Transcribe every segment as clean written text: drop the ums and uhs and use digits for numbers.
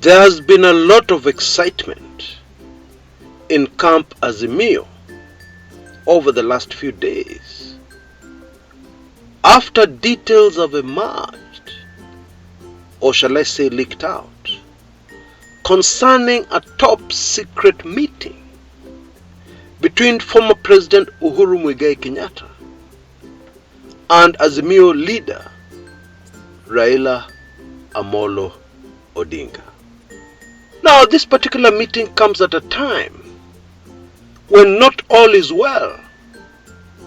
There has been a lot of excitement in Camp Azimio over the last few days after details have emerged, or shall I say leaked out, concerning a top secret meeting between former President Uhuru Kenyatta and Azimio leader Raila Odinga. Now, this particular meeting comes at a time when not all is well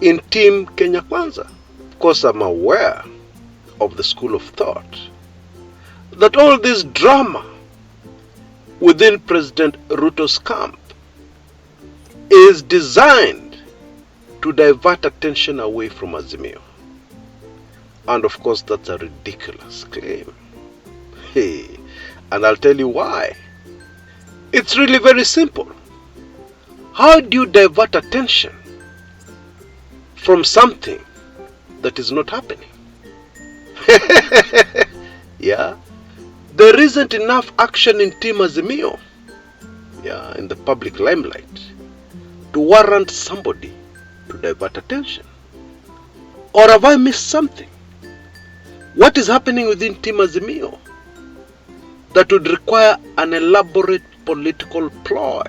in Team Kenya Kwanza. Of course, I'm aware of the school of thought that all this drama within President Ruto's camp is designed to divert attention away from Azimio. And of course, that's a ridiculous claim. Hey, and I'll tell you why. It's really very simple. How do you divert attention from something that is not happening? Yeah, there isn't enough action in Team Azimio, in the public limelight, to warrant somebody to divert attention. Or have I missed something? What is happening within Team Azimio that would require an elaborate political ploy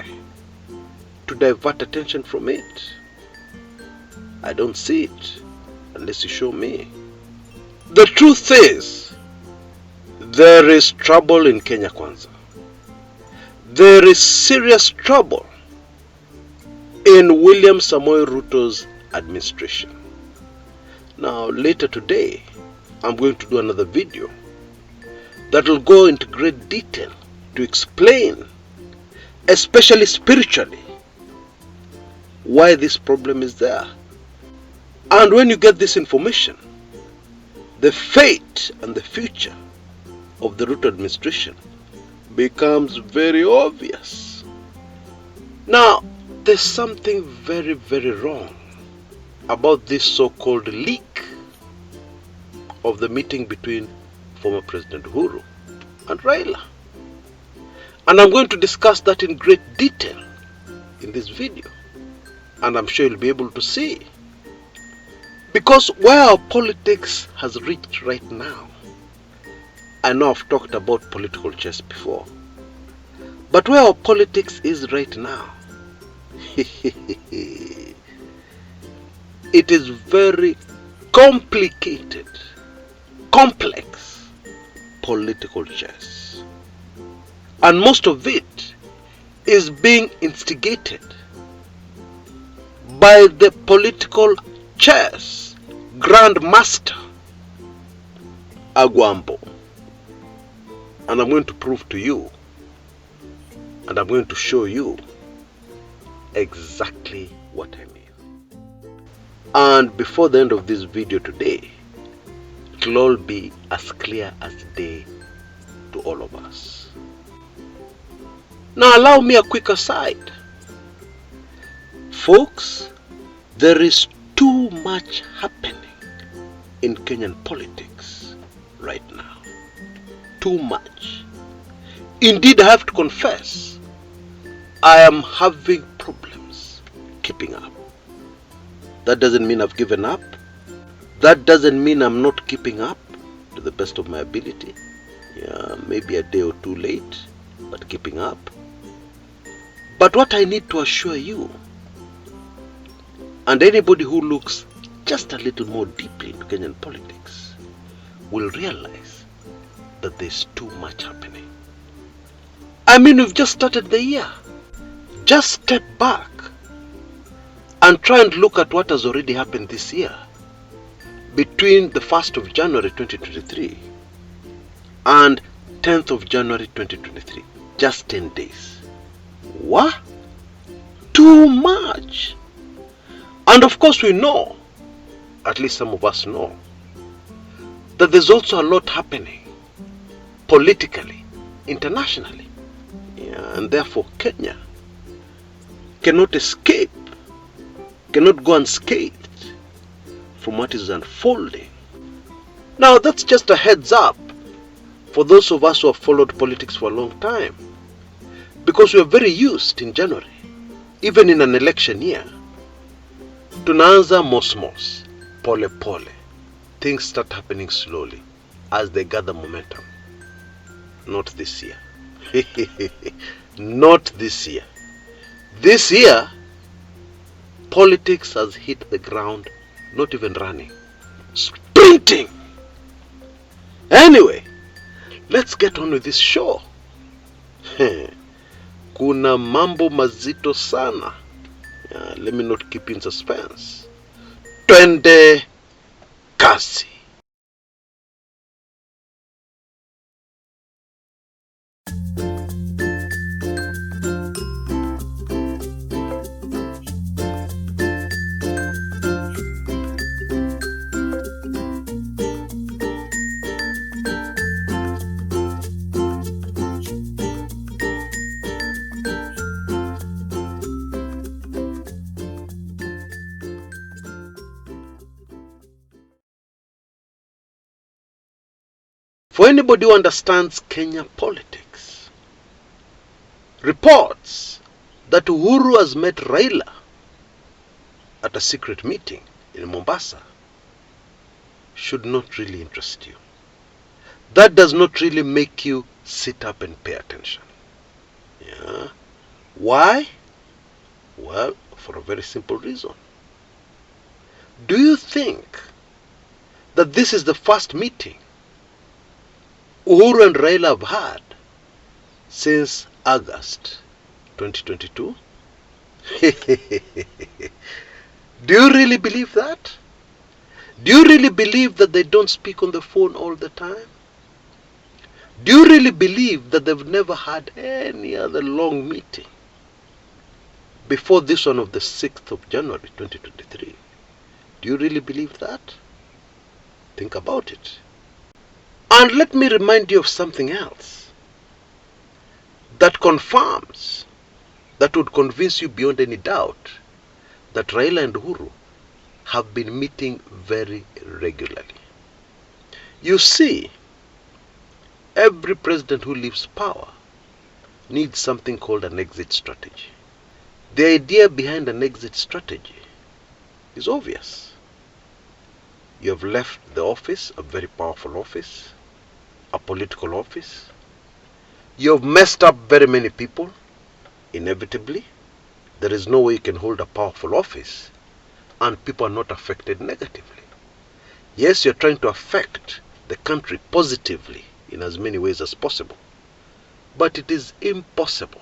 to divert attention from it? I don't see it unless you show me. The truth is, there is trouble in Kenya Kwanza. There is serious trouble in William Samoei Ruto's administration. Now, later today, I'm going to do another video that will go into great detail to explain, especially spiritually, why this problem is there. And when you get this information, the fate and the future of the Ruto administration becomes very obvious. Now, there's something very, very wrong about this so-called leak of the meeting between former President Uhuru and Raila. And I'm going to discuss that in great detail in this video. And I'm sure you'll be able to see. Because where our politics has reached right now, I know I've talked about political chess before, but where our politics is right now, it is very complicated, complex political chess. And most of it is being instigated by the political chess grandmaster Agwambo. And I'm going to prove to you, and I'm going to show you exactly what I mean. And before the end of this video today, it will all be as clear as day to all of us. Now allow me a quick aside. Folks, there is too much happening in Kenyan politics right now. Too much. Indeed, I have to confess, I am having problems keeping up. That doesn't mean I've given up. That doesn't mean I'm not keeping up to the best of my ability. Yeah, maybe a day or two late, but keeping up. But what I need to assure you, and anybody who looks just a little more deeply into Kenyan politics, will realize that there's too much happening. I mean, we've just started the year. Just step back and try and look at what has already happened this year between the 1st of January 2023 and 10th of January 2023. Just 10 days. What? Too much. And of course we know, at least some of us know, that there's also a lot happening politically, internationally. And therefore Kenya cannot escape, cannot go unscathed from what is unfolding. Now that's just a heads up for those of us who have followed politics for a long time, because we are very used in January, even in an election year, tunaanza mosmos, pole pole. Things start happening slowly as they gather momentum. Not this year. Not this year. This year, politics has hit the ground, not even running, sprinting. Anyway, let's get on with this show. Kuna mambo mazito sana. Let me not keep in suspense. Twende kasi. For anybody who understands Kenya politics, reports that Uhuru has met Raila at a secret meeting in Mombasa should not really interest you. That does not really make you sit up and pay attention. Yeah. Why? Well, for a very simple reason. Do you think that this is the first meeting Uhuru and Raila have had since August 2022? Do you really believe that? Do you really believe that they don't speak on the phone all the time? Do you really believe that they've never had any other long meeting before this one of the 6th of January 2023? Do you really believe that? Think about it. And let me remind you of something else that confirms, that would convince you beyond any doubt, that Raila and Uhuru have been meeting very regularly. You see, every president who leaves power needs something called an exit strategy. The idea behind an exit strategy is obvious. You have left the office, a very powerful office, a political office. You have messed up very many people. Inevitably, there is no way you can hold a powerful office and people are not affected negatively. Yes, you're trying to affect the country positively in as many ways as possible. But it is impossible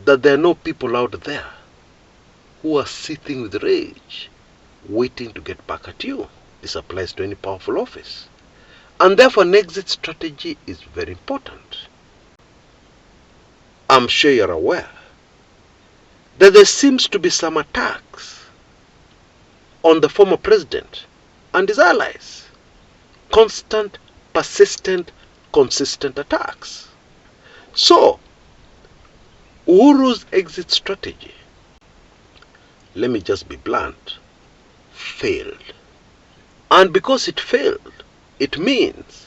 that there are no people out there who are sitting with rage, waiting to get back at you. This applies to any powerful office. And therefore, an exit strategy is very important. I'm sure you're aware that there seems to be some attacks on the former president and his allies. Constant, persistent, consistent attacks. So, Uhuru's exit strategy, let me just be blunt, failed. And because it failed, it means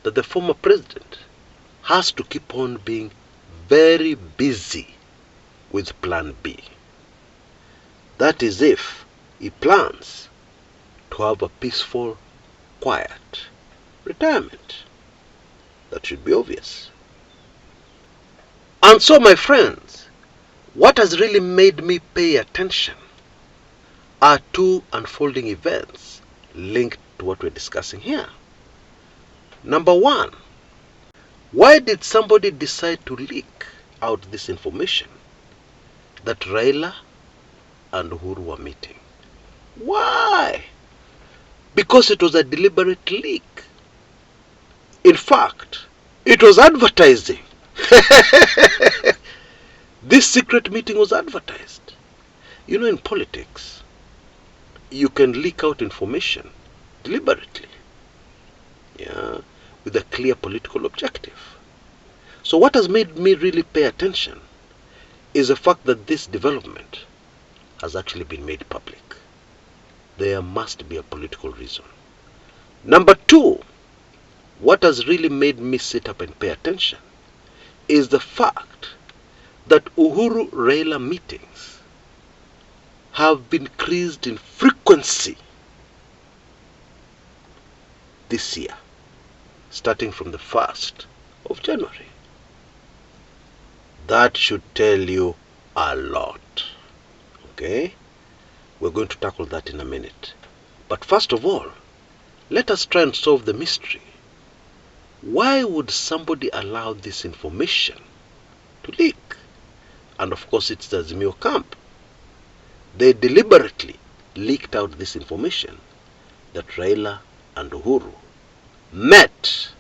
that the former president has to keep on being very busy with plan B. That is if he plans to have a peaceful, quiet retirement. That should be obvious. And so, my friends, what has really made me pay attention are two unfolding events linked to what we're discussing here. Number one, why did somebody decide to leak out this information that Raila and Uhuru were meeting? Why? Because it was a deliberate leak. In fact, it was advertising. This secret meeting was advertised. You know, in politics, you can leak out information deliberately, yeah, with a clear political objective. So what has made me really pay attention is the fact that this development has actually been made public. There must be a political reason. Number two, what has really made me sit up and pay attention is the fact that Uhuru Raila meetings have been increased in frequency this year, starting from the 1st of January. That should tell you a lot. Okay? We're going to tackle that in a minute. But first of all, let us try and solve the mystery. Why would somebody allow this information to leak? And of course, it's the Azimio camp. They deliberately leaked out this information that Raila and Uhuru met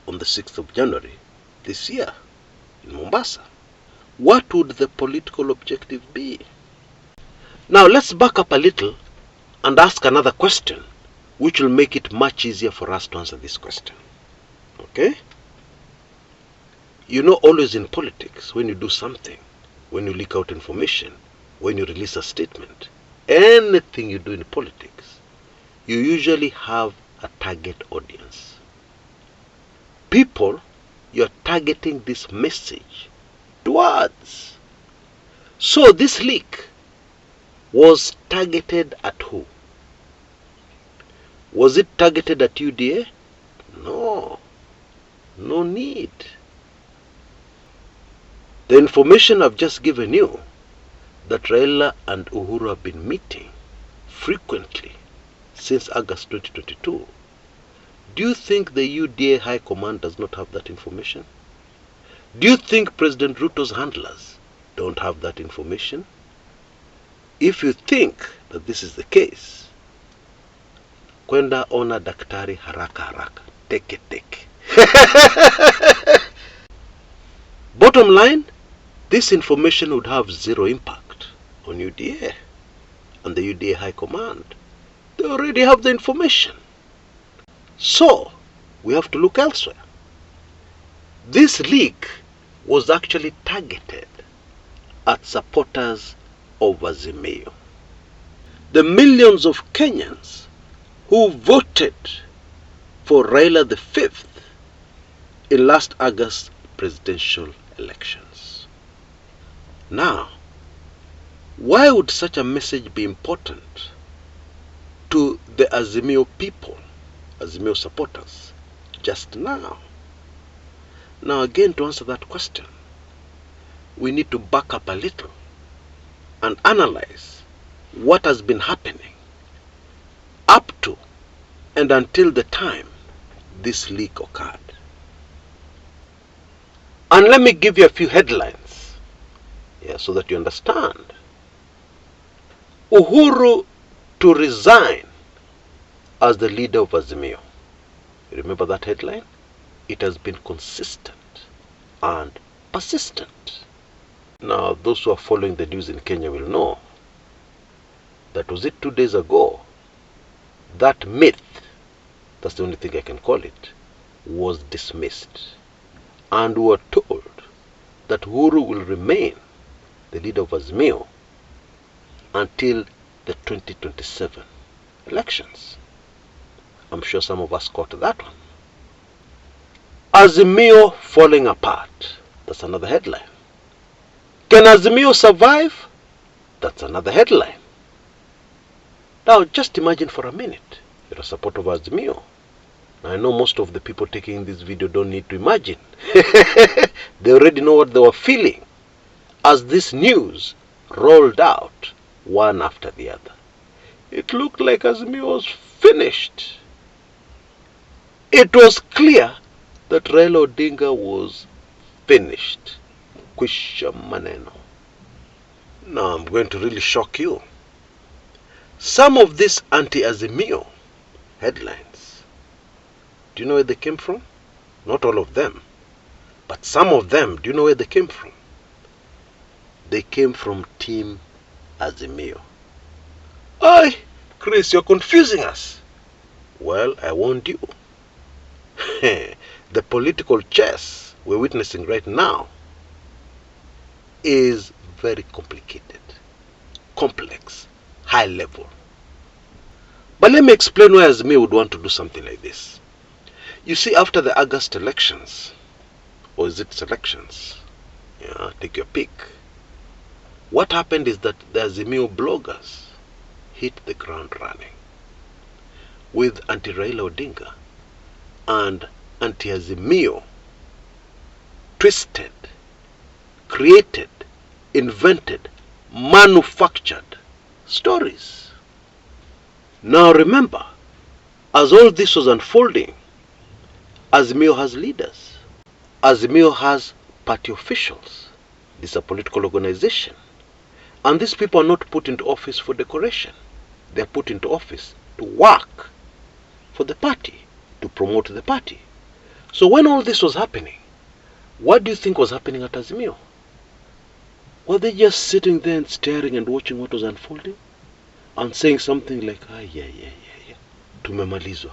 on the 6th of January this year in Mombasa. What would the political objective be? Now let's back up a little and ask another question, which will make it much easier for us to answer this question. Okay? You know, always in politics, when you do something, when you leak out information, when you release a statement, anything you do in politics, you usually have a target audience. People you're targeting this message towards. So this leak was targeted at who? Was it targeted at UDA? No. No need. The information I've just given you, that Raila and Uhuru have been meeting frequently since August 2022, do you think the UDA High Command does not have that information? Do you think President Ruto's handlers don't have that information? If you think that this is the case, kwenda ona daktari haraka haraka, teke. Bottom line, this information would have zero impact on UDA and the UDA High Command. They already have the information. So, we have to look elsewhere. This leak was actually targeted at supporters of Azimio. The millions of Kenyans who voted for Raila the 5th in last August presidential elections. Now, why would such a message be important to the Azimio people, Azimio supporters, just now? Now again, to answer that question, we need to back up a little and analyze what has been happening up to and until the time this leak occurred. And let me give you a few headlines, so that you understand. Uhuru to resign as the leader of Azimio. You remember that headline? It has been consistent and persistent. Now, those who are following the news in Kenya will know that was it 2 days ago, that myth, that's the only thing I can call it, was dismissed. And we were told that Uhuru will remain the leader of Azimio until the 2027 elections. I'm sure some of us caught that one. Azimio falling apart. That's another headline. Can Azimio survive? That's another headline. Now just imagine for a minute, you're a supporter of Azimio. I know most of the people taking this video don't need to imagine. They already know what they were feeling as this news rolled out one after the other. It looked like Azimio was finished. It was clear that Raila Odinga was finished. Kwisha maneno. Now I'm going to really shock you. Some of these anti-Azimio headlines, do you know where they came from? Not all of them, but some of them, do you know where they came from? They came from Team Azimio. Aye, Chris, you're confusing us. Well, I warned you. The political chess we're witnessing right now is very complicated, complex, high level. But let me explain why Azimio would want to do something like this. You see, after the August elections, or is it selections? Yeah, take your pick. What happened is that the Azimio bloggers hit the ground running with anti-Raila Odinga and anti-Azimio twisted, created, invented, manufactured stories. Now remember, as all this was unfolding, Azimio has leaders. Azimio has party officials. This is a political organization. And these people are not put into office for decoration. They are put into office to work for the party, to promote the party. So when all this was happening, what do you think was happening at Azimio? Were they just sitting there and staring and watching what was unfolding? And saying something like, tumemalizwa.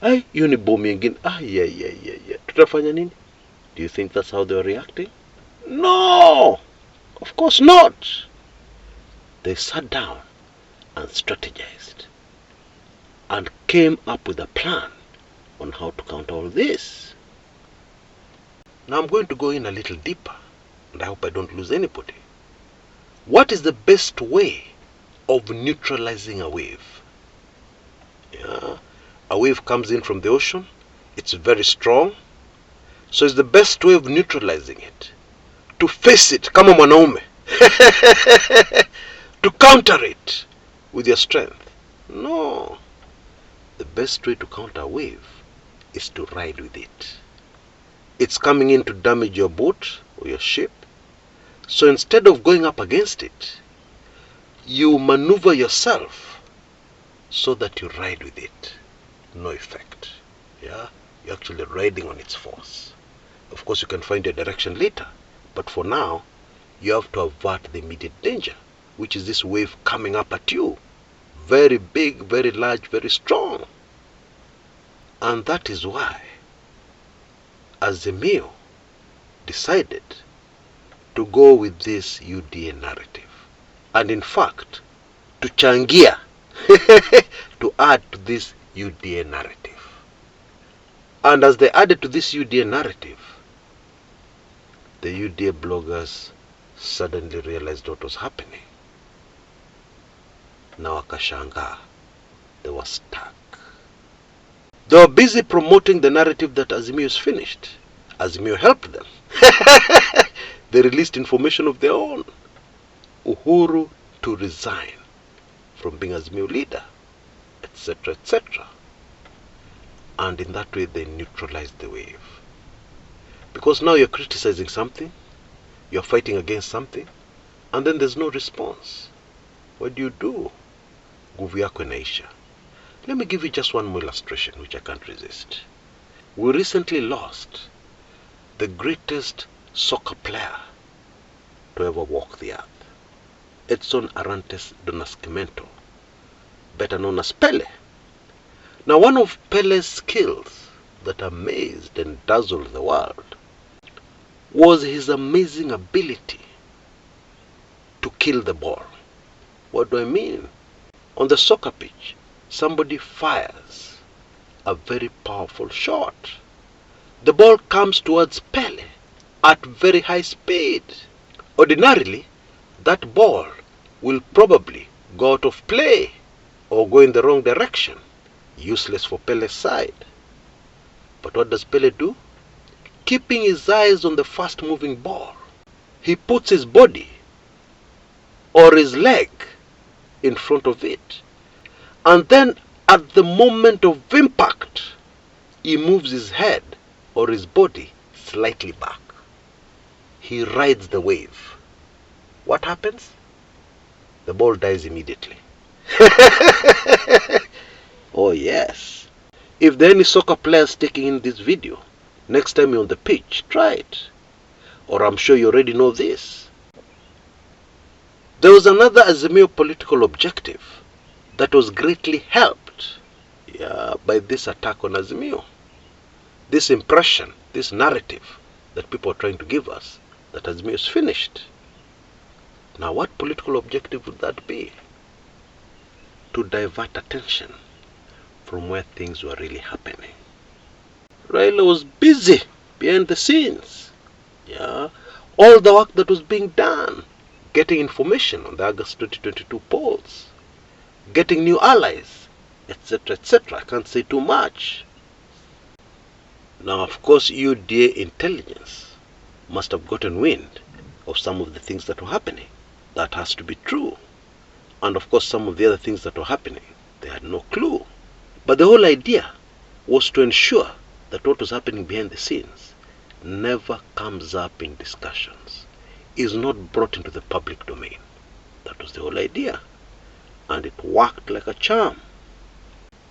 Hiyo ni bomu nyingine. Tutafanya nini? Do you think that's how they were reacting? No! Of course not! They sat down and strategized and came up with a plan on how to counter all this. Now I'm going to go in a little deeper, and I hope I don't lose anybody. What is the best way of neutralizing a wave? Yeah. A wave comes in from the ocean, it's very strong, so it's the best way of neutralizing it. To face it, kama mwanaume. To counter it with your strength. No. The best way to counter a wave is to ride with it. It's coming in to damage your boat or your ship. So instead of going up against it, you maneuver yourself so that you ride with it. No effect. Yeah? You're actually riding on its force. Of course, you can find your direction later. But for now, you have to avert the immediate danger, which is this wave coming up at you. Very big, very large, very strong. And that is why Azimio decided to go with this UDA narrative. And in fact, to changia, to add to this UDA narrative. And as they added to this UDA narrative, the UDA bloggers suddenly realized what was happening. Now wakashangaa, they were stuck. They were busy promoting the narrative that Azimio is finished. Azimio helped them. They released information of their own. Uhuru to resign from being Azimio leader, etc., etc. And in that way they neutralized the wave. Because now you're criticizing something, you're fighting against something, and then there's no response. What do? Nguvu yako inaisha. Let me give you just one more illustration which I can't resist. We recently lost the greatest soccer player to ever walk the earth. Edson Arantes do Nascimento, better known as Pele. Now one of Pele's skills that amazed and dazzled the world was his amazing ability to kill the ball. What do I mean? On the soccer pitch, somebody fires a very powerful shot. The ball comes towards Pele at very high speed. Ordinarily, that ball will probably go out of play or go in the wrong direction. Useless for Pele's side. But what does Pele do? Keeping his eyes on the fast moving ball, he puts his body or his leg in front of it. And then at the moment of impact, he moves his head or his body slightly back. He rides the wave. What happens? The ball dies immediately. Oh yes. If there are any soccer players taking in this video, next time you're on the pitch, try it. Or I'm sure you already know this. There was another Azimio political objective that was greatly helped by this attack on Azimio. This impression, this narrative that people are trying to give us, that Azimio is finished. Now what political objective would that be? To divert attention from where things were really happening. Raila was busy behind the scenes. Yeah, all the work that was being done, getting information on the August 2022 polls, getting new allies, etc., etc. I can't say too much. Now, of course, UDA intelligence must have gotten wind of some of the things that were happening. That has to be true. And of course, some of the other things that were happening, they had no clue. But the whole idea was to ensure that what was happening behind the scenes never comes up in discussions, is not brought into the public domain. That was the whole idea. And it worked like a charm.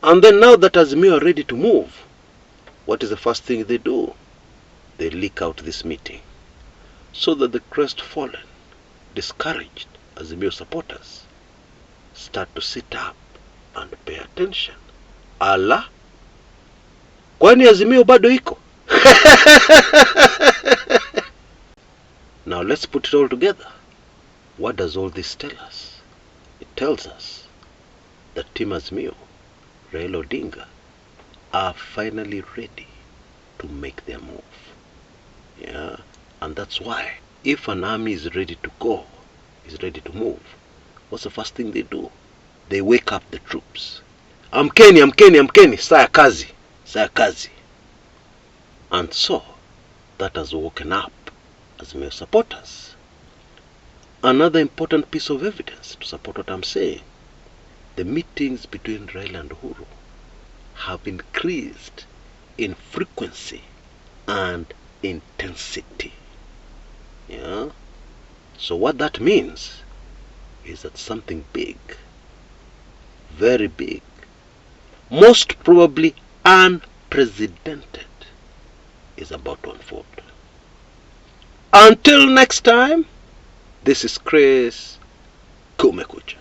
And then now that Azimio are ready to move, what is the first thing they do? They leak out this meeting, so that the crestfallen, discouraged Azimio supporters start to sit up and pay attention. Ala, kwani Azimio bado iko? Now let's put it all together. What does all this tell us? It tells us that Team Azimio, Raila Odinga, are finally ready to make their move. Yeah, and that's why if an army is ready to go, is ready to move, what's the first thing they do? They wake up the troops. Amkeni, amkeni, amkeni, saya kazi, saya kazi. And so, that has woken up Azimio supporters. Another important piece of evidence to support what I'm saying, the meetings between Raila and Uhuru have increased in frequency and intensity. Yeah? So what that means is that something big, very big, most probably unprecedented, is about to unfold. Until next time, this is Chris Kumekucha.